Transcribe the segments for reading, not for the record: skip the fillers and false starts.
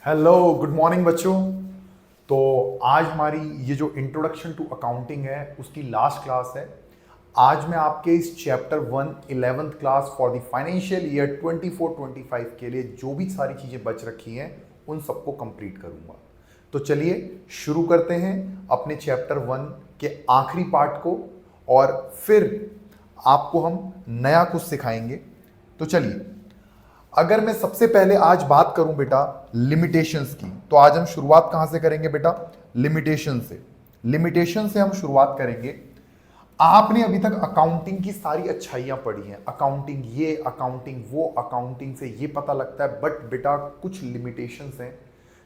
Hello, good morning बच्चों। तो आज हमारी ये जो इंट्रोडक्शन टू अकाउंटिंग है उसकी लास्ट क्लास है। आज मैं आपके इस chapter 1 11th class for the financial year 24-25 के लिए जो भी सारी चीज़ें बच रखी हैं उन सबको कंप्लीट करूंगा। तो चलिए शुरू करते हैं अपने चैप्टर 1 के आखिरी पार्ट को, और फिर आपको हम नया कुछ सिखाएंगे। तो चलिए, अगर मैं सबसे पहले आज बात करूं बेटा लिमिटेशंस की, तो आज हम शुरुआत कहां से करेंगे बेटा? लिमिटेशन से। लिमिटेशन से हम शुरुआत करेंगे। आपने अभी तक अकाउंटिंग की सारी अच्छाइयां पढ़ी हैं, अकाउंटिंग ये, अकाउंटिंग वो, अकाउंटिंग से ये पता लगता है, बट बेटा कुछ लिमिटेशंस हैं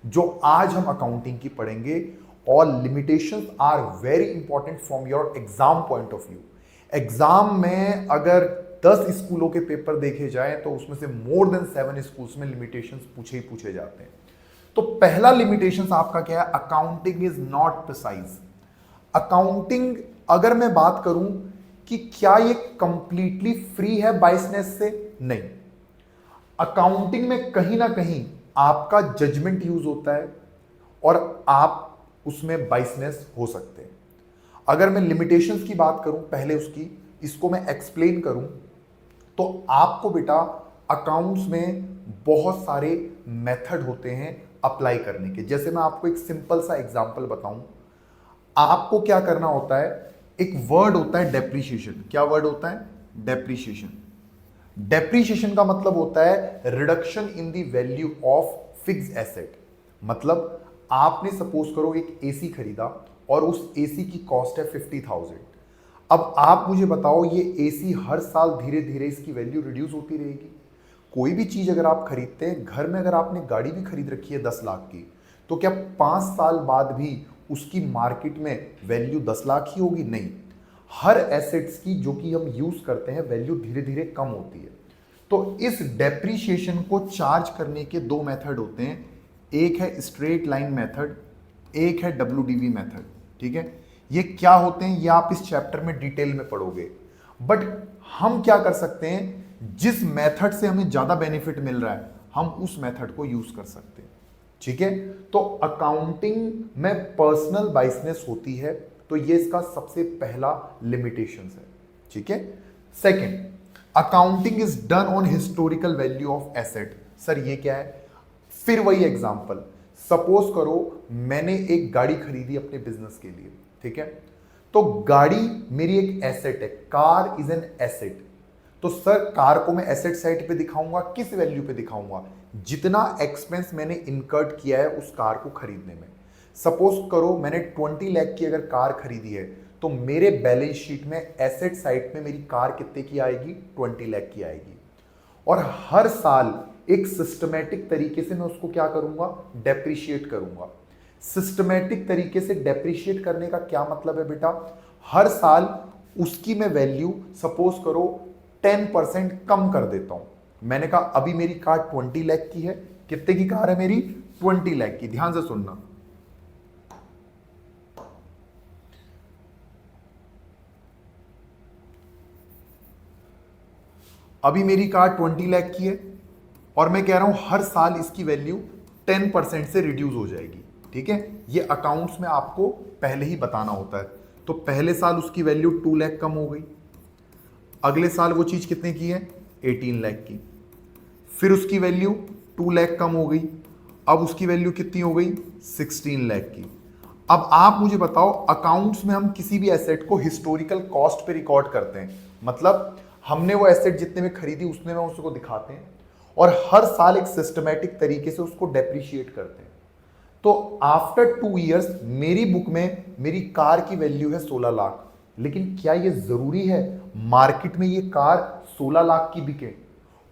जो आज हम अकाउंटिंग की पढ़ेंगे। और limitations are very important from your exam point of view. Exam में अगर 10 स्कूलों के पेपर देखे जाएं तो उसमें से मोर देन 7 स्कूल्स में लिमिटेशंस पूछे ही पूछे जाते हैं। तो पहला लिमिटेशंस आपका क्या है? Accounting is not precise. Accounting, अगर मैं बात करूं कि क्या ये कंप्लीटली फ्री है बाइसनेस से? नहीं। अकाउंटिंग में कहीं ना कहीं आपका जजमेंट यूज होता है और आप उसमें बाइसनेस हो सकते हैं। अगर मैं लिमिटेशंस की बात करूं, पहले उसकी इसको मैं एक्सप्लेन करूं, तो आपको बेटा अकाउंट्स में बहुत सारे मेथड होते हैं अप्लाई करने के। जैसे मैं आपको एक सिंपल सा एग्जांपल बताऊं, आपको क्या करना होता है, एक वर्ड होता है डेप्रीशिएशन। क्या वर्ड होता है? डेप्रीशिएशन। डेप्रीशिएशन का मतलब होता है reduction in the value of fixed asset. मतलब आपने सपोज करो एक एसी खरीदा और उस एसी की कॉस्ट है 50,000। अब आप मुझे बताओ, ये एसी हर साल धीरे धीरे इसकी वैल्यू रिड्यूस होती रहेगी? कोई भी चीज अगर आप खरीदते हैं, घर में अगर आपने गाड़ी भी खरीद रखी है 10 लाख की, तो क्या 5 साल बाद भी उसकी मार्केट में वैल्यू 10 लाख ही होगी? नहीं। हर एसेट्स की जो कि हम यूज करते हैं वैल्यू धीरे धीरे कम होती है। तो इस डेप्रीशिएशन को चार्ज करने के दो मेथड होते हैं। एक है स्ट्रेट लाइन मेथड, एक है डब्ल्यूडीवी मेथड। ठीक है, ये क्या होते हैं ये आप इस चैप्टर में डिटेल में पढ़ोगे। बट हम क्या कर सकते हैं, जिस मेथड से हमें ज्यादा बेनिफिट मिल रहा है हम उस मेथड को यूज कर सकते हैं। ठीक है, तो अकाउंटिंग में पर्सनल बाइसनेस होती है, तो ये इसका सबसे पहला लिमिटेशन है। ठीक है। Second, accounting is done on historical value of asset. Sir ये क्या है? फिर वही एग्जांपल, सपोज करो मैंने एक गाड़ी खरीदी अपने बिजनेस के लिए। ठीक है, तो गाड़ी मेरी एक एसेट है, कार इज एन एसेट। तो सर कार को मैं एसेट साइड पे दिखाऊंगा, किस वैल्यू पे दिखाऊंगा? जितना एक्सपेंस मैंने इनकर्ड किया है उस कार को खरीदने में। सपोज करो मैंने 20 लाख की अगर कार खरीदी है, तो मेरे बैलेंस शीट में एसेट साइड में मेरी कार कितने की आएगी? 20 लाख की आएगी। और हर साल एक सिस्टमैटिक तरीके से मैं उसको क्या करूंगा? डेप्रिशिएट करूंगा। सिस्टमैटिक तरीके से डेप्रिशिएट करने का क्या मतलब है बेटा? हर साल उसकी मैं वैल्यू सपोज करो 10% कम कर देता हूं। मैंने कहा अभी मेरी कार 20 लाख की है। कितने की कार है मेरी? 20 लाख की। ध्यान से सुनना। अभी मेरी कार 20 लाख की है और मैं कह रहा हूं हर साल इसकी वैल्यू 10% से रिड्यूस हो जाएगी। ठीक है, ये अकाउंट्स में आपको पहले ही बताना होता है। तो पहले साल उसकी वैल्यू 2 लाख कम हो गई, अगले साल वो चीज कितने की है? 18 लाख की। फिर उसकी वैल्यू 2 लाख कम हो गई, अब उसकी वैल्यू कितनी हो गई? 16 लाख की। अब आप मुझे बताओ, अकाउंट्स में हम किसी भी एसेट को हिस्टोरिकल कॉस्ट पे रिकॉर्ड करते हैं। मतलब हमने वो एसेट जितने में खरीदी उसने में उसको दिखाते हैं और हर साल एक सिस्टमैटिक तरीके से उसको डेप्रिशिएट करते हैं। तो आफ्टर 2 इयर्स मेरी बुक में मेरी कार की वैल्यू है 16 लाख, लेकिन क्या ये जरूरी है मार्केट में ये कार 16 लाख की बिके?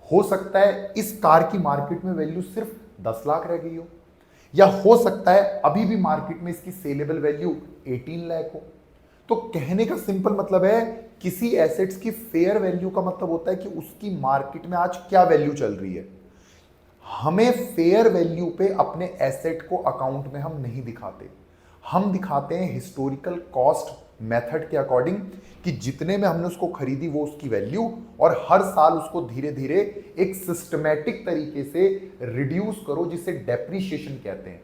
हो सकता है इस कार की मार्केट में वैल्यू सिर्फ 10 लाख रह गई हो, या हो सकता है अभी भी मार्केट में इसकी सेलेबल वैल्यू 18 लाख हो। तो कहने का सिंपल मतलब है, किसी एसेट्स की फेयर वैल्यू का मतलब होता है कि उसकी मार्केट में आज क्या वैल्यू चल रही है। हमें फेयर वैल्यू पे अपने एसेट को अकाउंट में हम नहीं दिखाते, हम दिखाते हैं हिस्टोरिकल कॉस्ट मेथड के अकॉर्डिंग कि जितने में हमने उसको खरीदी वो उसकी वैल्यू, और हर साल उसको धीरे धीरे एक सिस्टमैटिक तरीके से रिड्यूस करो, जिसे डेप्रीशिएशन कहते हैं।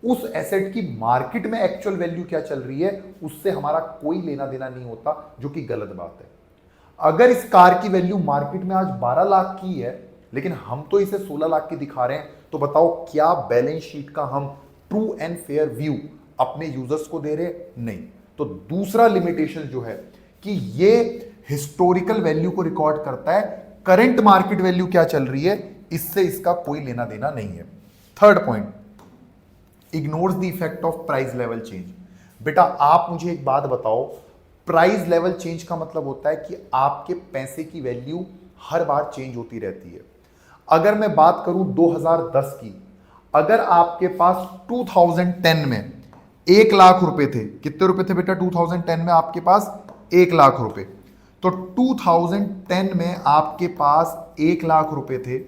उस एसेट की मार्केट में एक्चुअल वैल्यू क्या चल रही है उससे हमारा कोई लेना देना नहीं होता, जो कि गलत बात है। अगर इस कार की वैल्यू मार्केट में आज 12 लाख की है लेकिन हम तो इसे 16 लाख की दिखा रहे हैं, तो बताओ क्या बैलेंस शीट का हम ट्रू एंड फेयर व्यू अपने यूजर्स को दे रहे? नहीं। तो दूसरा लिमिटेशन जो है कि ये हिस्टोरिकल वैल्यू को रिकॉर्ड करता है, करंट मार्केट वैल्यू क्या चल रही है इससे इसका कोई लेना देना नहीं है। Third point, ignores the effect of price level change. बेटा आप मुझे एक बात बताओ, प्राइस लेवल चेंज का मतलब होता है कि आपके पैसे की वैल्यू हर बार चेंज होती रहती है। अगर मैं बात करूं 2010 की, अगर आपके पास 2010 में 1 लाख रुपए थे, कितने रुपए थे बेटा 2010 में आपके पास? 1 लाख रुपए। तो 2010 में आपके पास 1 लाख रुपए थे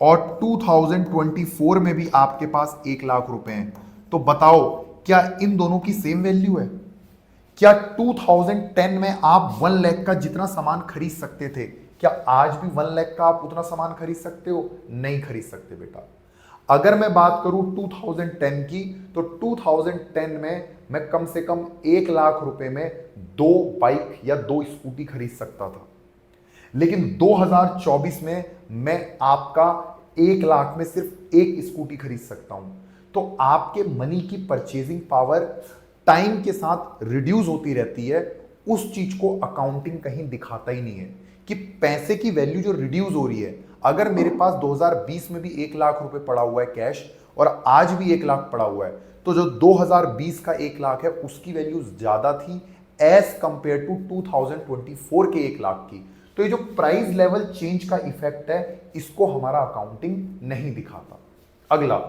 और 2024 में भी आपके पास 1 लाख रुपए हैं। तो बताओ क्या इन दोनों की सेम वैल्यू है? क्या 2010 में आप 1 लाख का जितना सामान खरीद सकते थे, क्या आज भी 1 लाख का आप उतना सामान खरीद सकते हो? नहीं खरीद सकते बेटा। अगर मैं बात करूं 2010 की, तो 2010 में मैं कम से कम 1 लाख रुपए में 2 बाइक या 2 स्कूटी खरीद सकता था, लेकिन 2024 में मैं आपका 1 लाख में सिर्फ 1 स्कूटी खरीद सकता हूं। तो आपके मनी की परचेजिंग पावर टाइम के साथ रिड्यूस होती रहती है। उस चीज को अकाउंटिंग कहीं दिखाता ही नहीं है कि पैसे की वैल्यू जो रिड्यूस हो रही है। अगर मेरे पास 2020 में भी 1 लाख रुपए पड़ा हुआ है कैश और आज भी 1 लाख पड़ा हुआ है, तो जो 2020 का 1 लाख है उसकी वैल्यू ज्यादा थी एज कंपेयर टू 2024 के 1 लाख की। तो ये जो प्राइस लेवल चेंज का इफेक्ट है इसको हमारा अकाउंटिंग नहीं दिखाता। अगला,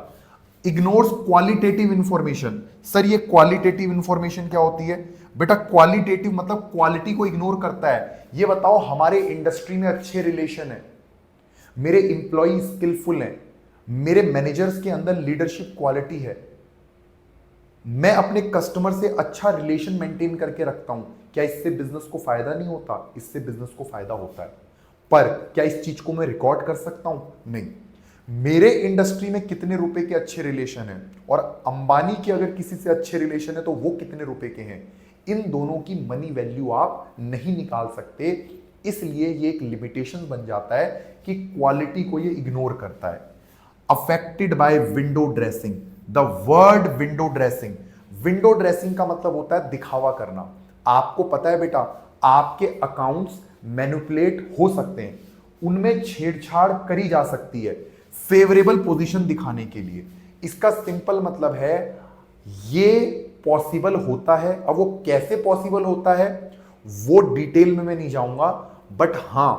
इग्नोर्स क्वालिटेटिव इंफॉर्मेशन। सर ये क्वालिटेटिव इंफॉर्मेशन क्या होती है? बेटा क्वालिटेटिव मतलब क्वालिटी को इग्नोर करता है। ये बताओ हमारे इंडस्ट्री में अच्छे रिलेशन है, मेरे इंप्लॉई स्किलफुल हैं, मेरे मैनेजर्स के अंदर लीडरशिप क्वालिटी है, मैं अपने कस्टमर से अच्छा रिलेशन मेंटेन करके रखता हूं, क्या इससे बिजनेस को फायदा नहीं होता? इससे बिजनेस को फायदा होता है। पर क्या इस चीज को मैं रिकॉर्ड कर सकता हूं? नहीं। मेरे इंडस्ट्री में कितने रुपए के अच्छे रिलेशन हैं और अंबानी के अगर किसी से अच्छे रिलेशन है तो वो कितने रुपए के हैं, इन दोनों की मनी वैल्यू आप नहीं निकाल सकते। इसलिए ये एक लिमिटेशन बन जाता है कि क्वालिटी को ये इग्नोर करता है। Affected by window dressing. The word window dressing, window dressing का मतलब होता है दिखावा करना। आपको पता है बेटा आपके अकाउंट्स मैनिपुलेट हो सकते हैं, उनमें छेड़छाड़ करी जा सकती है फेवरेबल पोजीशन दिखाने के लिए। इसका सिंपल मतलब है ये पॉसिबल होता है। अब वो कैसे पॉसिबल होता है वो डिटेल में मैं नहीं जाऊंगा, बट हां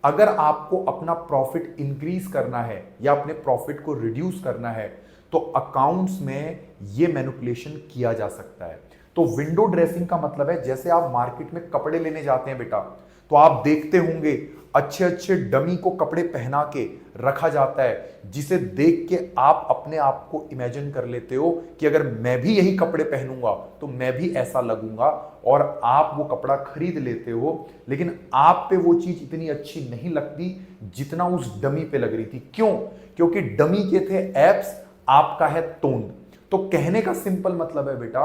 अगर आपको अपना प्रॉफिट इंक्रीज करना है या अपने प्रॉफिट को रिड्यूस करना है तो अकाउंट्स में ये मैनिपुलेशन किया जा सकता है। तो विंडो ड्रेसिंग का मतलब है जैसे आप मार्केट में कपड़े लेने जाते हैं बेटा, तो आप देखते होंगे अच्छे अच्छे डमी को कपड़े पहना के रखा जाता है, जिसे देख के आप अपने आप को इमेजिन कर लेते हो कि अगर मैं भी यही कपड़े पहनूंगा तो मैं भी ऐसा लगूंगा, और आप वो कपड़ा खरीद लेते हो। लेकिन आप पे वो चीज इतनी अच्छी नहीं लगती जितना उस डमी पे लग रही थी। क्यों? क्योंकि डमी के थे एब्स, आपका है तोंद। तो कहने का सिंपल मतलब है बेटा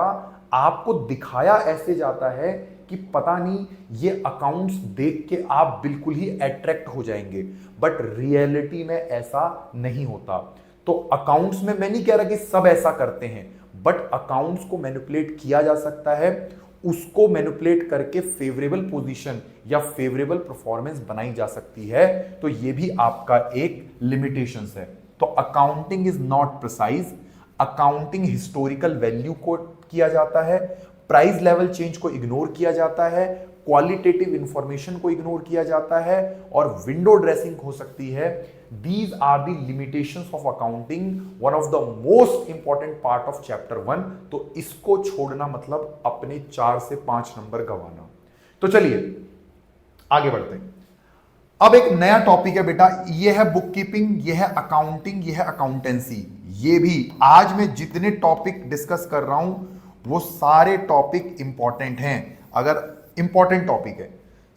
आपको दिखाया ऐसे जाता है कि पता नहीं ये अकाउंट्स देख के आप बिल्कुल ही अट्रैक्ट हो जाएंगे, बट रियलिटी में ऐसा नहीं होता। तो अकाउंट्स में मैं नहीं कह रहा कि सब ऐसा करते हैं, बट अकाउंट्स को मैनिपुलेट किया जा सकता है, उसको मैनिपुलेट करके फेवरेबल पोजीशन या फेवरेबल परफॉर्मेंस बनाई जा सकती है। तो ये भी आपका एक लिमिटेशंस है। तो accounting is not precise, accounting historical value को किया जाता है, प्राइस लेवल चेंज को इग्नोर किया जाता है, क्वालिटेटिव इंफॉर्मेशन को इग्नोर किया जाता है, और विंडो ड्रेसिंग हो सकती है। These are the limitations of accounting, one of the most important part of chapter 1। तो इसको छोड़ना मतलब अपने 4 से 5 नंबर गंवाना। तो चलिए आगे बढ़ते हैं। अब एक नया टॉपिक है बेटा, ये है बुक कीपिंग, ये है अकाउंटिंग, ये है अकाउंटेंसी। ये भी आज मैं जितने टॉपिक डिस्कस कर रहा हूं वो सारे टॉपिक इंपॉर्टेंट हैं। अगर इंपॉर्टेंट टॉपिक है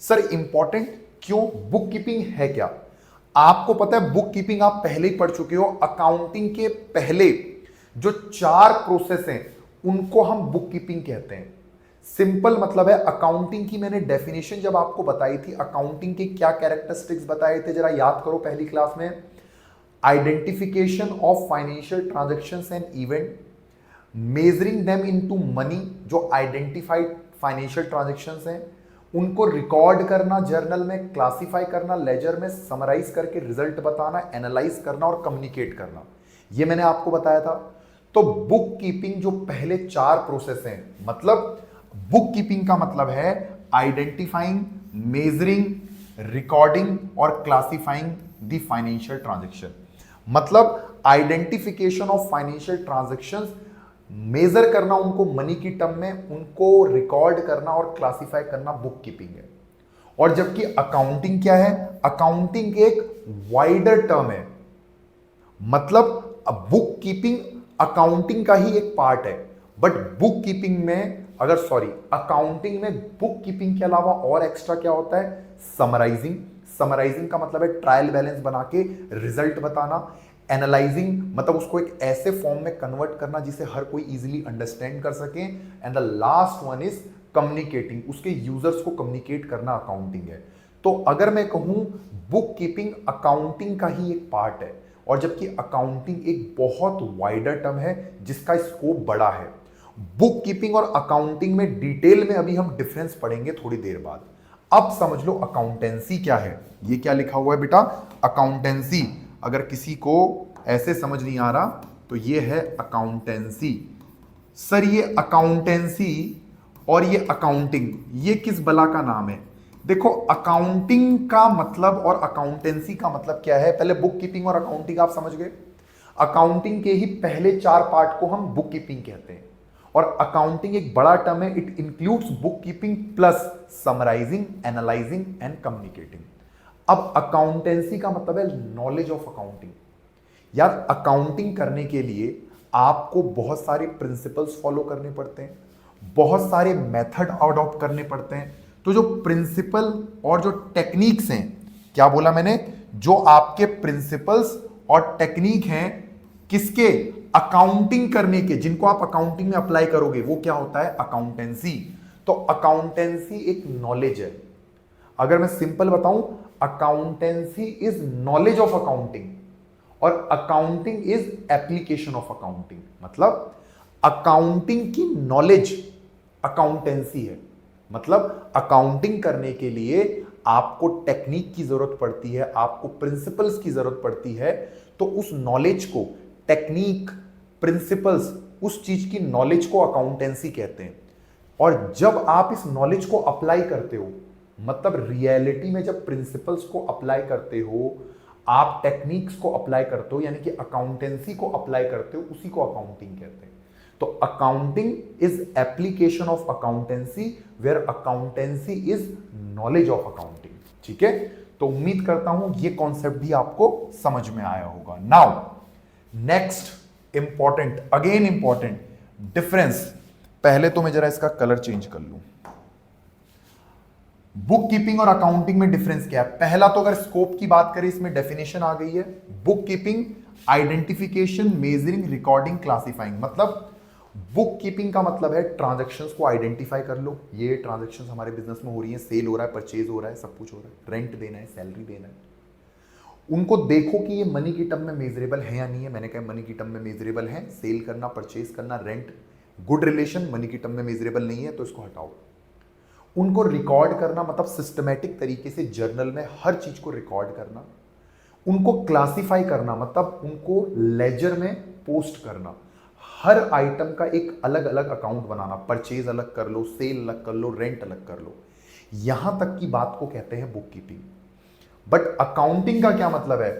सर, इंपॉर्टेंट क्यों? बुक कीपिंग है क्या? आपको पता है बुक कीपिंग आप पहले ही पढ़ चुके हो। अकाउंटिंग के पहले जो 4 प्रोसेस हैं उनको हम बुक कीपिंग कहते हैं। सिंपल मतलब है, अकाउंटिंग की मैंने डेफिनेशन जब आपको बताई थी, अकाउंटिंग के क्या कैरेक्टरिस्टिक्स बताए थे, जरा याद करो पहली क्लास में। Identification of financial transactions and event, measuring them into money, जो आइडेंटिफाइड फाइनेंशियल ट्रांजैक्शंस हैं उनको रिकॉर्ड करना जर्नल में, क्लासिफाई करना लेजर में, समराइज करके रिजल्ट बताना, एनालाइज करना और कम्युनिकेट करना, ये मैंने आपको बताया था। तो बुक कीपिंग जो पहले 4 प्रोसेस हैं, मतलब बुक कीपिंग का मतलब है आइडेंटिफाइंग, मेजरिंग, रिकॉर्डिंग और क्लासिफाइंग द फाइनेंशियल ट्रांजैक्शन। मतलब identification of financial transactions, measure करना उनको मनी की टर्म में, उनको रिकॉर्ड करना और क्लासिफाई करना बुक कीपिंग है। और जबकि अकाउंटिंग क्या है? अकाउंटिंग एक वाइडर टर्म है। मतलब बुक कीपिंग अकाउंटिंग का ही एक पार्ट है, बट बुक कीपिंग में अकाउंटिंग में बुक कीपिंग के अलावा और एक्स्ट्रा क्या होता है? समराइजिंग। समराइजिंग का मतलब है ट्रायल बैलेंस बना के रिजल्ट बताना। एनालाइजिंग मतलब उसको एक ऐसे फॉर्म में कन्वर्ट करना जिसे हर कोई इजीली अंडरस्टैंड कर सके। And the last one is communicating, उसके यूजर्स को कम्युनिकेट करना अकाउंटिंग है। तो अगर मैं कहूं बुक कीपिंग अकाउंटिंग का ही एक पार्ट है, और जबकि अकाउंटिंग एक बहुत वाइडर टर्म है जिसका स्कोप बड़ा है। बुक कीपिंग और अकाउंटिंग में डिटेल में अभी हम डिफरेंस पढ़ेंगे थोड़ी देर बाद। अब समझ लो अकाउंटेंसी क्या है। ये क्या लिखा हुआ है बेटा? अकाउंटेंसी। अगर किसी को ऐसे समझ नहीं आ रहा तो ये है अकाउंटेंसी। सर ये अकाउंटेंसी और ये अकाउंटिंग, ये किस बला का नाम है? देखो अकाउंटिंग का मतलब और अकाउंटेंसी का मतलब क्या है, पहले बुक कीपिंग और अकाउंटिंग आप समझ गए। अकाउंटिंग के ही पहले 4 पार्ट को हम बुक कीपिंग कहते हैं, और अकाउंटिंग एक बड़ा टर्म है। It includes book keeping plus summarising, analysing and communicating. अब अकाउंटेंसी का मतलब है नॉलेज ऑफ अकाउंटिंग। यार अकाउंटिंग करने के लिए आपको बहुत सारे प्रिंसिपल्स फॉलो करने पड़ते हैं, बहुत सारे मेथड अडॉप्ट करने पड़ते हैं। तो जो प्रिंसिपल और जो टेक्निक्स हैं, क्या बोला मैंने? जो आपके प्रिंसिपल्स और टेक्निक हैं किसके? अकाउंटिंग करने के, जिनको आप अकाउंटिंग में अप्लाई करोगे, वो क्या होता है? अकाउंटेंसी। तो अकाउंटेंसी एक नॉलेज है। अगर मैं सिंपल बताऊं, accountancy is knowledge of accounting और accounting is application of accounting. मतलब अकाउंटिंग की नॉलेज अकाउंटेंसी है। मतलब अकाउंटिंग करने के लिए आपको टेक्निक की जरूरत पड़ती है, आपको प्रिंसिपल्स की जरूरत पड़ती है। तो उस नॉलेज को, टेक्निक, प्रिंसिपल्स, उस चीज की नॉलेज को अकाउंटेंसी कहते हैं। और जब आप इस नॉलेज को अप्लाई करते हो, मतलब रियलिटी में जब प्रिंसिपल्स को अप्लाई करते हो, आप टेक्निक्स को अप्लाई करते हो, यानी कि अकाउंटेंसी को अप्लाई करते हो, उसी को अकाउंटिंग कहते हैं। तो accounting is application of accountancy, where accountancy is knowledge of accounting. ठीक है, तो उम्मीद करता हूं ये कॉन्सेप्ट भी आपको समझ में आया होगा। Now next important, again important difference. पहले तो मैं जरा इसका कलर चेंज कर लूं। बुक कीपिंग और अकाउंटिंग में डिफरेंस क्या है? पहला तो अगर स्कोप की बात करें, इसमें डेफिनेशन आ गई है। Book keeping identification, measuring, recording, classifying. मतलब बुक कीपिंग का मतलब है ट्रांजैक्शंस को आइडेंटिफाई कर लो, ये ट्रांजैक्शंस हमारे बिजनेस में हो रही है, सेल हो रहा है, परचेज हो रहा है, सब कुछ हो रहा है, रेंट देना है, सैलरी देना है। उनको देखो कि ये मनी की टर्म में मेजरेबल है या नहीं है। मैंने कहा मनी की टर्म में मेजरेबल है, सेल करना, परचेज करना, रेंट, गुड रिलेशन मनी की टर्म में मेजरेबल नहीं है, तो इसको हटाओ। उनको रिकॉर्ड करना मतलब सिस्टमैटिक तरीके से जर्नल में हर चीज को रिकॉर्ड करना। उनको क्लासिफाई करना मतलब उनको लेजर में पोस्ट करना, हर आइटम का एक अलग अलग अकाउंट बनाना, परचेज अलग कर लो, सेल अलग कर लो, रेंट अलग कर लो। यहां तक की बात को कहते हैं बुक कीपिंग। बट अकाउंटिंग का क्या मतलब है?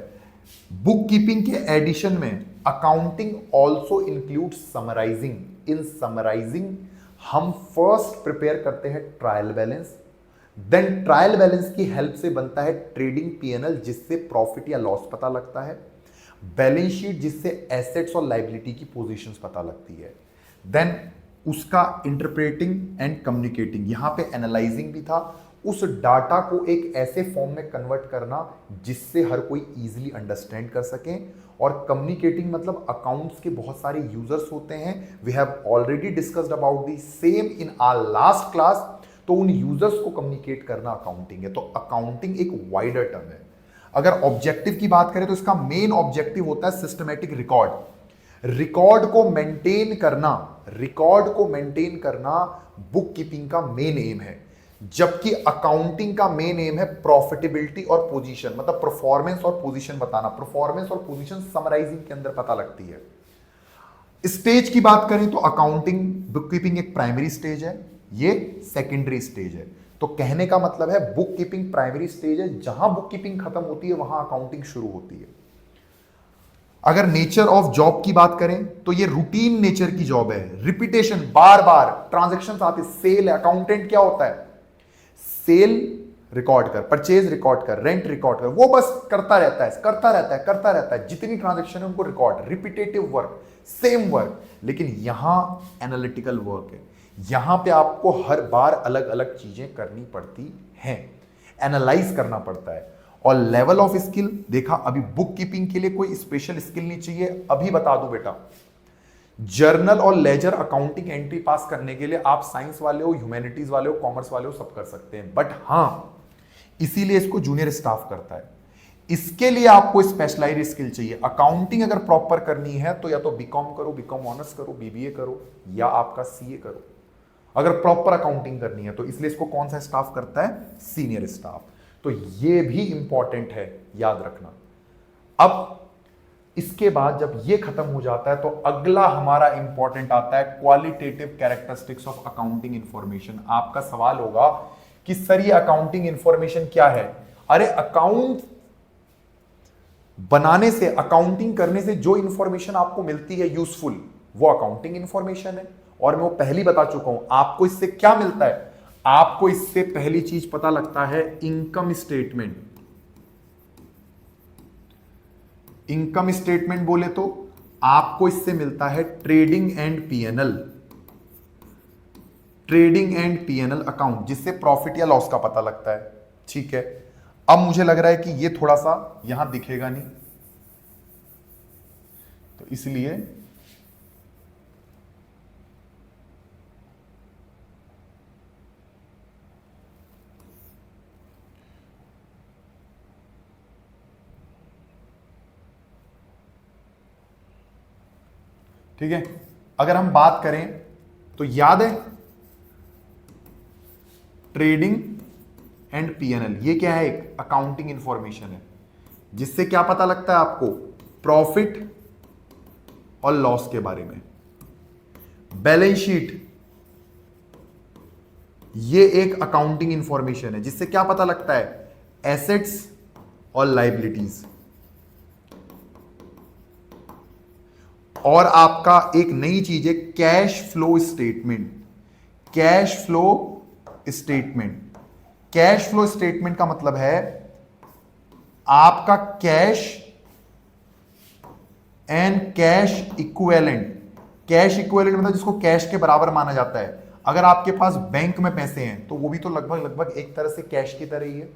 बुक कीपिंग के एडिशन में accounting also include summarising. In summarising हम फर्स्ट प्रिपेयर करते हैं trial balance, then trial balance की हेल्प से बनता है ट्रेडिंग पीएनएल, जिससे प्रॉफिट या लॉस पता लगता है, बैलेंस शीट जिससे एसेट्स और लायबिलिटी की पोजीशंस पता लगती है, देन उसका इंटरप्रेटिंग एंड कम्युनिकेटिंग, यहां पे एनालाइजिंग भी था, उस डाटा को एक ऐसे फॉर्म में कन्वर्ट करना जिससे हर कोई इजीली अंडरस्टैंड कर सके, और कम्युनिकेटिंग मतलब अकाउंट्स के बहुत सारे यूजर्स होते हैं, we have already discussed about the same in our last class, तो उन यूजर्स को कम्युनिकेट करना अकाउंटिंग है। तो अकाउंटिंग एक वाइडर टर्म है। अगर ऑब्जेक्टिव की बात करें तो इसका मेन ऑब्जेक्टिव होता है सिस्टमैटिक रिकॉर्ड, रिकॉर्ड को मेंटेन करना, रिकॉर्ड को मेंटेन करना बुक कीपिंग का मेन एम है, जबकि अकाउंटिंग का मेन एम है प्रॉफिटेबिलिटी और पोजीशन, मतलब परफॉर्मेंस और पोजीशन बताना। परफॉर्मेंस और पोजीशन समराइजिंग के अंदर पता लगती है। स्टेज की बात करें तो अकाउंटिंग बुक कीपिंग एक प्राइमरी स्टेज है, ये सेकेंडरी स्टेज है। तो कहने का मतलब है बुक कीपिंग प्राइमरी स्टेज है, जहां बुक कीपिंग खत्म होती है वहां अकाउंटिंग शुरू होती है। अगर नेचर ऑफ जॉब की बात करें तो ये रूटीन नेचर की जॉब है, रिपीटेशन, बार बार ट्रांजैक्शंस आते, सेल है, अकाउंटेंट क्या होता है, सेल रिकॉर्ड कर, परचेज रिकॉर्ड कर, रेंट रिकॉर्ड कर, वो बस करता रहता है, करता रहता है, करता रहता है, जितनी ट्रांजैक्शन है उनको record, repetitive work, same work. लेकिन यहां एनालिटिकल वर्क है, यहां पे आपको हर बार अलग अलग चीजें करनी पड़ती हैं, एनालाइज करना पड़ता है। और लेवल ऑफ स्किल देखा, अभी बुक कीपिंग के लिए कोई स्पेशल स्किल नहीं चाहिए। अभी बता दूं बेटा, जर्नल और लेजर अकाउंटिंग एंट्री पास करने के लिए आप साइंस वाले हो, ह्यूमैनिटीज वाले हो, कॉमर्स वाले हो, सब कर सकते हैं, बट हां इसीलिए इसको जूनियर स्टाफ करता है। इसके लिए आपको स्पेशलाइज्ड स्किल चाहिए। अकाउंटिंग अगर प्रॉपर करनी है तो या तो बीकॉम करो, बीकॉम ऑनर्स करो, बीबीए करो, या आपका सीए करो, अगर प्रॉपर अकाउंटिंग करनी है तो। इसलिए इसको कौन सा स्टाफ करता है, सीनियर स्टाफ। तो ये भी इंपॉर्टेंट है, याद रखना। अब इसके बाद जब ये खत्म हो जाता है तो अगला हमारा इंपॉर्टेंट आता है qualitative characteristics of accounting information. आपका सवाल होगा कि सर ये अकाउंटिंग इंफॉर्मेशन क्या है? अरे अकाउंट बनाने से, अकाउंटिंग करने से जो इंफॉर्मेशन आपको मिलती है यूजफुल, वो अकाउंटिंग इंफॉर्मेशन है। और मैं वो पहली बता चुका हूं, आपको इससे क्या मिलता है? आपको इससे पहली चीज पता लगता है इनकम स्टेटमेंट। इनकम स्टेटमेंट बोले तो आपको इससे मिलता है trading and PNL, trading and PNL account, जिससे प्रॉफिट या लॉस का पता लगता है। ठीक है, अब मुझे लग रहा है कि ये थोड़ा सा यहां दिखेगा नहीं, तो इसलिए ठीक है। अगर हम बात करें तो याद है ट्रेडिंग एंड पीएनएल, ये क्या है? एक अकाउंटिंग इंफॉर्मेशन है, जिससे क्या पता लगता है आपको? प्रॉफिट और लॉस के बारे में। बैलेंस शीट, ये एक अकाउंटिंग इंफॉर्मेशन है, जिससे क्या पता लगता है? एसेट्स और लायबिलिटीज। और आपका एक नई चीज है cash flow statement. Cash flow statement, cash flow statement का मतलब है आपका cash and cash equivalent. Cash equivalent मतलब जिसको कैश के बराबर माना जाता है। अगर आपके पास बैंक में पैसे हैं तो वो भी तो लगभग लगभग एक तरह से कैश की तरह ही है।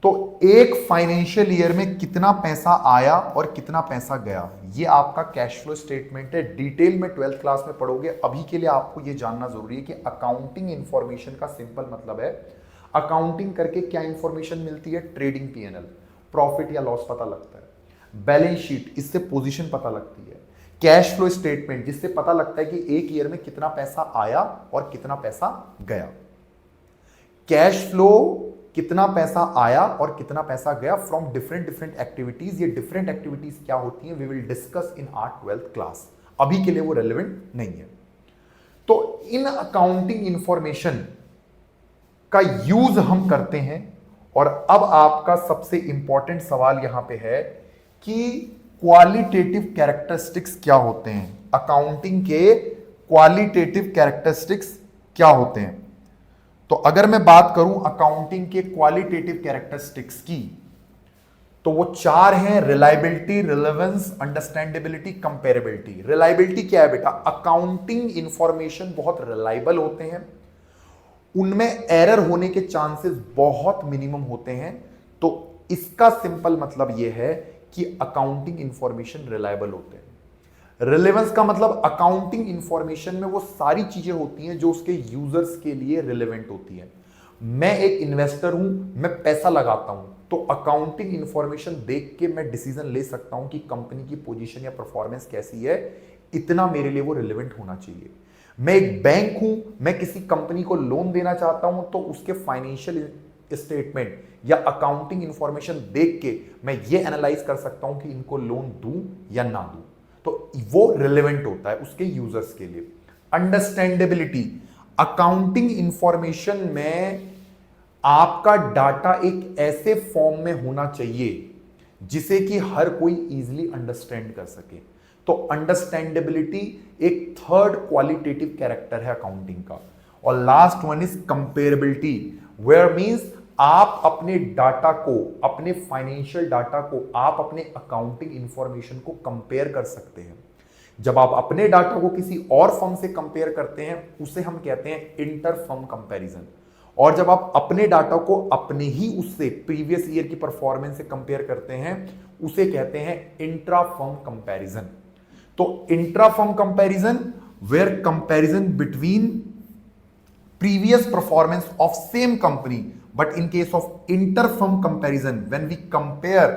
तो एक फाइनेंशियल ईयर में कितना पैसा आया और कितना पैसा गया, ये आपका कैश फ्लो स्टेटमेंट है। डिटेल में 12th क्लास में पढ़ोगे। अभी के लिए आपको ये जानना जरूरी है कि अकाउंटिंग इंफॉर्मेशन का सिंपल मतलब है अकाउंटिंग करके क्या इंफॉर्मेशन मिलती है? ट्रेडिंग पीएनएल, प्रॉफिट या लॉस पता लगता है। बैलेंस शीट, इससे पोजीशन पता लगती है। कैश फ्लो स्टेटमेंट, जिससे पता लगता है कि एक ईयर में कितना पैसा आया और कितना पैसा गया। कैश फ्लो, कितना पैसा आया और कितना पैसा गया फ्रॉम डिफरेंट डिफरेंट एक्टिविटीज। ये डिफरेंट एक्टिविटीज क्या होती हैं, we will discuss in our 12th class. अभी के लिए वो रेलेवेंट नहीं है। तो इन अकाउंटिंग इंफॉर्मेशन का यूज हम करते हैं। और अब आपका सबसे इंपॉर्टेंट सवाल यहां पे है कि क्वालिटेटिव कैरेक्टरिस्टिक्स क्या होते हैं? अकाउंटिंग के क्वालिटेटिव कैरेक्टरिस्टिक्स क्या होते हैं? तो अगर मैं बात करूं अकाउंटिंग के क्वालिटेटिव कैरेक्टरिस्टिक्स की, तो तो वो चार हैं, reliability, relevance, understandability, comparability. Reliability क्या है बेटा? अकाउंटिंग इंफॉर्मेशन बहुत रिलायबल होते हैं, उनमें एरर होने के चांसेस बहुत मिनिमम होते हैं। तो इसका सिंपल मतलब यह है कि अकाउंटिंग इंफॉर्मेशन रिलायबल होते हैं। रिलेवेंस का मतलब अकाउंटिंग इंफॉर्मेशन में वो सारी चीजें होती हैं जो उसके यूजर्स के लिए रिलेवेंट होती हैं। मैं एक इन्वेस्टर हूं, मैं पैसा लगाता हूं, तो अकाउंटिंग इंफॉर्मेशन देख के मैं डिसीजन ले सकता हूं कि कंपनी की पोजीशन या परफॉर्मेंस कैसी है, इतना मेरे लिए वो रिलेवेंट होना चाहिए। मैं एक बैंक हूं, मैं किसी कंपनी को लोन देना चाहता हूं, तो उसके फाइनेंशियल स्टेटमेंट या अकाउंटिंग इंफॉर्मेशन देख के मैं ये एनालाइज कर सकता हूं कि इनको लोन दूं या ना दूं, तो वो रिलेवेंट होता है उसके यूजर्स के लिए। अंडरस्टैंडेबिलिटी, अकाउंटिंग इंफॉर्मेशन में आपका डाटा एक ऐसे फॉर्म में होना चाहिए जिसे कि हर कोई इजीली अंडरस्टैंड कर सके। तो अंडरस्टैंडेबिलिटी एक थर्ड क्वालिटेटिव कैरेक्टर है अकाउंटिंग का। और last one is comparability, where means आप अपने डाटा को, अपने फाइनेंशियल डाटा को, आप अपने अकाउंटिंग इंफॉर्मेशन को कंपेयर कर सकते हैं। जब आप अपने डाटा को किसी और फर्म से कंपेयर करते हैं उसे हम कहते हैं इंटर फर्म कंपैरिजन, और जब आप अपने डाटा को अपने ही उससे प्रीवियस ईयर की परफॉर्मेंस से कंपेयर करते हैं उसे कहते हैं इंट्रा फर्म कंपैरिजन। तो intra firm comparison where comparison between previous performance of same company, but in case of inter-firm comparison when we compare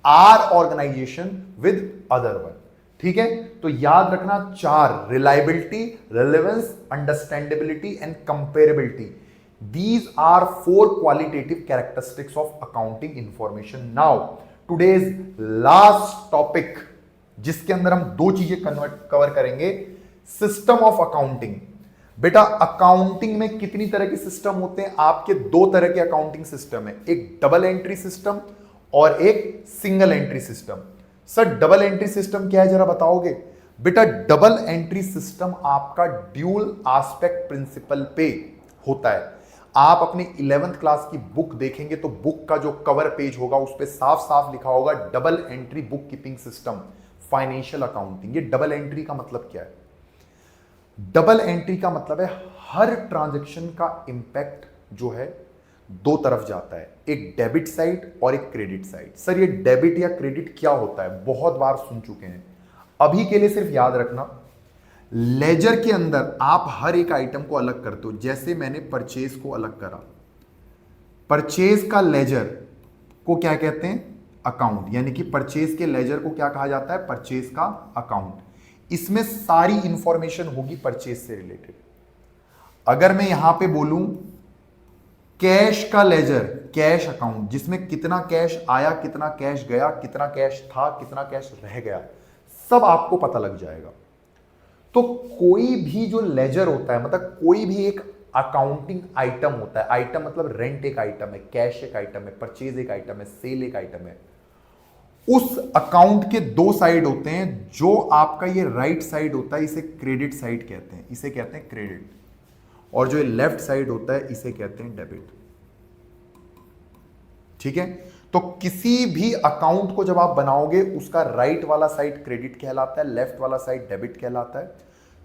our organization with other one। ठीक है, तो याद रखना चार, reliability, relevance, understandability and comparability, these are four qualitative characteristics of accounting information। now today's last topic जिसके अंदर हम दो चीजें कवर करेंगे, सिस्टम ऑफ अकाउंटिंग। बेटा अकाउंटिंग में कितनी तरह के सिस्टम होते हैं? आपके दो तरह के अकाउंटिंग सिस्टम है, एक डबल एंट्री सिस्टम और एक single entry system. Sir double entry system क्या है जरा बताओगे? बेटा डबल एंट्री सिस्टम आपका ड्यूल एस्पेक्ट प्रिंसिपल पे होता है। आप अपनी 11th क्लास की बुक देखेंगे तो बुक का जो कवर पेज होगा उस पर साफ साफ लिखा होगा double entry book keeping system financial accounting. ये डबल एंट्री का मतलब क्या है? डबल एंट्री का मतलब है हर ट्रांजैक्शन का इंपैक्ट जो है दो तरफ जाता है, एक डेबिट साइड और एक क्रेडिट साइड। सर ये डेबिट या क्रेडिट क्या होता है? बहुत बार सुन चुके हैं, अभी के लिए सिर्फ याद रखना, लेजर के अंदर आप हर एक आइटम को अलग करते हो। जैसे मैंने परचेज को अलग करा, परचेज का लेजर को क्या कहते हैं? अकाउंट, यानी कि परचेज के लेजर को क्या कहा जाता है? परचेज का अकाउंट। इसमें सारी इंफॉर्मेशन होगी परचेज से रिलेटेड। अगर मैं यहां पे बोलूं कैश का लेजर, कैश अकाउंट, जिसमें कितना कैश आया, कितना कैश गया, कितना कैश था, कितना कैश रह गया, सब आपको पता लग जाएगा। तो कोई भी जो लेजर होता है, मतलब कोई भी एक अकाउंटिंग आइटम होता है, आइटम मतलब रेंट एक आइटम है, कैश एक आइटम है, परचेज एक आइटम है, सेल एक आइटम है। उस अकाउंट के दो साइड होते हैं। जो आपका ये राइट साइड होता है इसे क्रेडिट साइड कहते हैं, इसे कहते हैं क्रेडिट, और जो लेफ्ट साइड होता है इसे कहते हैं डेबिट। ठीक है, तो किसी भी अकाउंट को जब आप बनाओगे उसका राइट वाला साइड क्रेडिट कहलाता है, लेफ्ट वाला साइड डेबिट कहलाता है।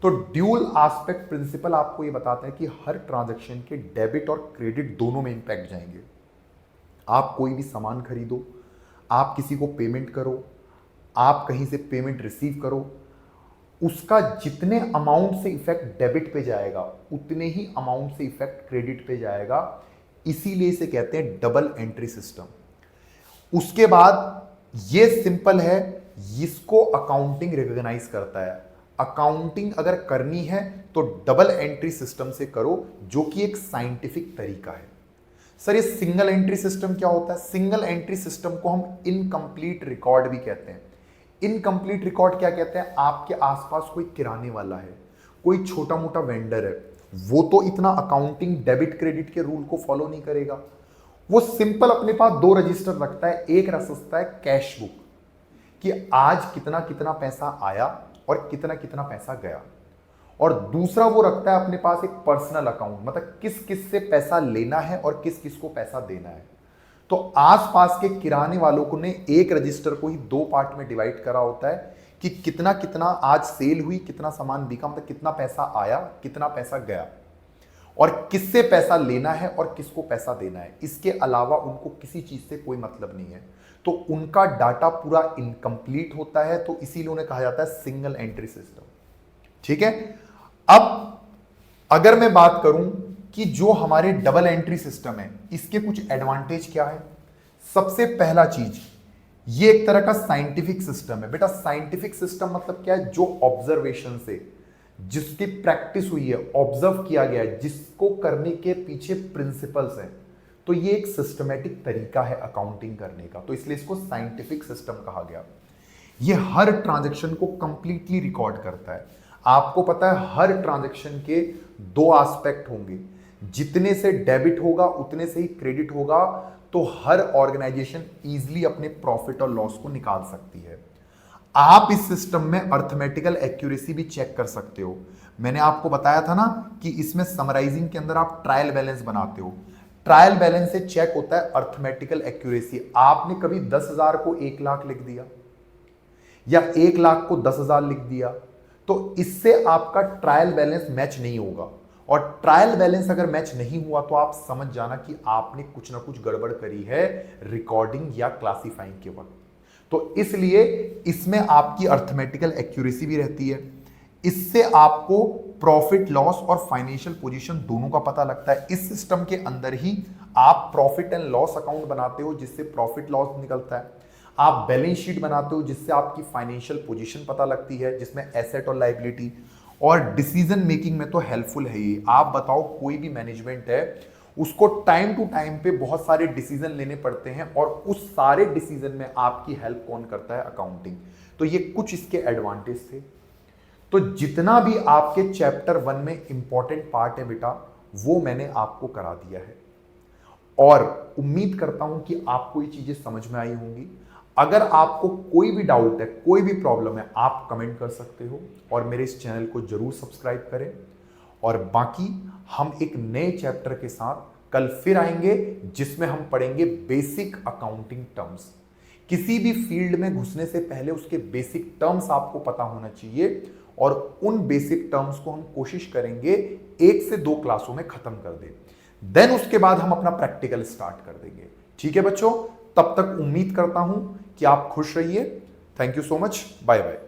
तो ड्यूल एस्पेक्ट प्रिंसिपल आपको यह बताता है कि हर ट्रांजैक्शन के डेबिट और क्रेडिट दोनों में इंपैक्ट जाएंगे। आप कोई भी सामान खरीदो, आप किसी को पेमेंट करो, आप कहीं से पेमेंट रिसीव करो, उसका जितने अमाउंट से इफेक्ट डेबिट पे जाएगा उतने ही अमाउंट से इफेक्ट क्रेडिट पे जाएगा। इसीलिए इसे कहते हैं डबल एंट्री सिस्टम। उसके बाद ये सिंपल है, इसको अकाउंटिंग रिकॉग्नाइज करता है। अकाउंटिंग अगर करनी है तो डबल एंट्री सिस्टम से करो, जो कि एक साइंटिफिक तरीका है। सर ये सिंगल एंट्री सिस्टम क्या होता है? सिंगल एंट्री सिस्टम को हम इनकम्प्लीट रिकॉर्ड भी कहते हैं। इनकम्प्लीट रिकॉर्ड क्या कहते हैं? आपके आसपास कोई किराने वाला है, कोई छोटा मोटा वेंडर है, वो तो इतना अकाउंटिंग डेबिट क्रेडिट के रूल को फॉलो नहीं करेगा। वो सिंपल अपने पास दो रजिस्टर रखता है, एक रखता है कैश बुक कि आज कितना कितना पैसा आया और कितना कितना पैसा गया, और दूसरा वो रखता है अपने पास एक पर्सनल अकाउंट, मतलब किस किस से पैसा लेना है और किस किस को पैसा देना है। तो आसपास के किराने वालों को ने एक रजिस्टर को ही दो पार्ट में डिवाइड करा होता है कि कितना कितना आज सेल हुई, कितना सामान बिका, मतलब कितना पैसा आया, कितना पैसा गया, और किससे पैसा लेना है और किसको पैसा देना है। इसके अलावा उनको किसी चीज से कोई मतलब नहीं है, तो उनका डाटा पूरा इनकम्प्लीट होता है। तो इसीलिए उन्हें कहा जाता है सिंगल एंट्री सिस्टम। ठीक है। अब अगर मैं बात करूं कि जो हमारे डबल एंट्री सिस्टम है, इसके कुछ एडवांटेज क्या है। सबसे पहला चीज, ये एक तरह का साइंटिफिक सिस्टम है। बेटा साइंटिफिक सिस्टम मतलब क्या है, जो ऑब्जर्वेशन से, जिसकी प्रैक्टिस हुई है, ऑब्जर्व किया गया है, जिसको करने के पीछे प्रिंसिपल्स हैं, तो ये एक सिस्टमेटिक तरीका है अकाउंटिंग करने का, तो इसलिए इसको साइंटिफिक सिस्टम कहा गया। ये हर ट्रांजैक्शन को कंप्लीटली रिकॉर्ड करता है। आपको पता है हर ट्रांजैक्शन के दो एस्पेक्ट होंगे, जितने से डेबिट होगा उतने से ही क्रेडिट होगा, तो हर ऑर्गेनाइजेशन इजीली अपने प्रॉफिट और लॉस को निकाल सकती है। आप इस सिस्टम में अर्थमेटिकल एक्यूरेसी भी चेक कर सकते हो। मैंने आपको बताया था ना कि इसमें समराइजिंग के अंदर आप ट्रायल बैलेंस बनाते हो, ट्रायल बैलेंस से चेक होता है अर्थमेटिकल एक्यूरेसी। आपने कभी 10,000 को 1 लाख लिख दिया या 1 लाख को 10,000 लिख दिया, तो इससे आपका ट्रायल बैलेंस मैच नहीं होगा, और ट्रायल बैलेंस अगर मैच नहीं हुआ तो आप समझ जाना कि आपने कुछ ना कुछ गड़बड़ करी है रिकॉर्डिंग या क्लासिफाइंग के वक्त। तो इसलिए इसमें आपकी अर्थमेटिकल एक्यूरेसी भी रहती है। इससे आपको प्रॉफिट लॉस और फाइनेंशियल पोजीशन दोनों का पता लगता है। इस सिस्टम के अंदर ही आप प्रॉफिट एंड लॉस अकाउंट बनाते हो, जिससे प्रॉफिट लॉस निकलता है। आप बैलेंस शीट बनाते हो, जिससे आपकी फाइनेंशियल पोजीशन पता लगती है, जिसमें एसेट और लायबिलिटी, और डिसीजन मेकिंग में तो हेल्पफुल है ये। आप बताओ कोई भी मैनेजमेंट है, उसको टाइम टू टाइम पे बहुत सारे डिसीजन लेने पड़ते हैं, और उस सारे डिसीजन में आपकी हेल्प कौन करता है, अकाउंटिंग। तो ये कुछ इसके एडवांटेज थे। तो जितना भी आपके चैप्टर 1 में इंपॉर्टेंट पार्ट है बेटा, वो मैंने आपको करा दिया है, और उम्मीद करता हूं कि आपको ये चीजें समझ में आई होंगी। अगर आपको कोई भी डाउट है, कोई भी प्रॉब्लम है, आप कमेंट कर सकते हो, और मेरे इस चैनल को जरूर सब्सक्राइब करें। और बाकी हम एक नए चैप्टर के साथ कल फिर आएंगे, जिसमें हम पढ़ेंगे बेसिक अकाउंटिंग टर्म्स। किसी भी फील्ड में घुसने से पहले उसके बेसिक टर्म्स आपको पता होना चाहिए, और उन बेसिक टर्म्स को हम कोशिश करेंगे 1 से 2 क्लासों में खत्म कर दें। देन उसके बाद हम अपना प्रैक्टिकल स्टार्ट कर देंगे। ठीक है बच्चों, तब तक उम्मीद करता हूं कि आप खुश रहिए। Thank you so much, bye bye.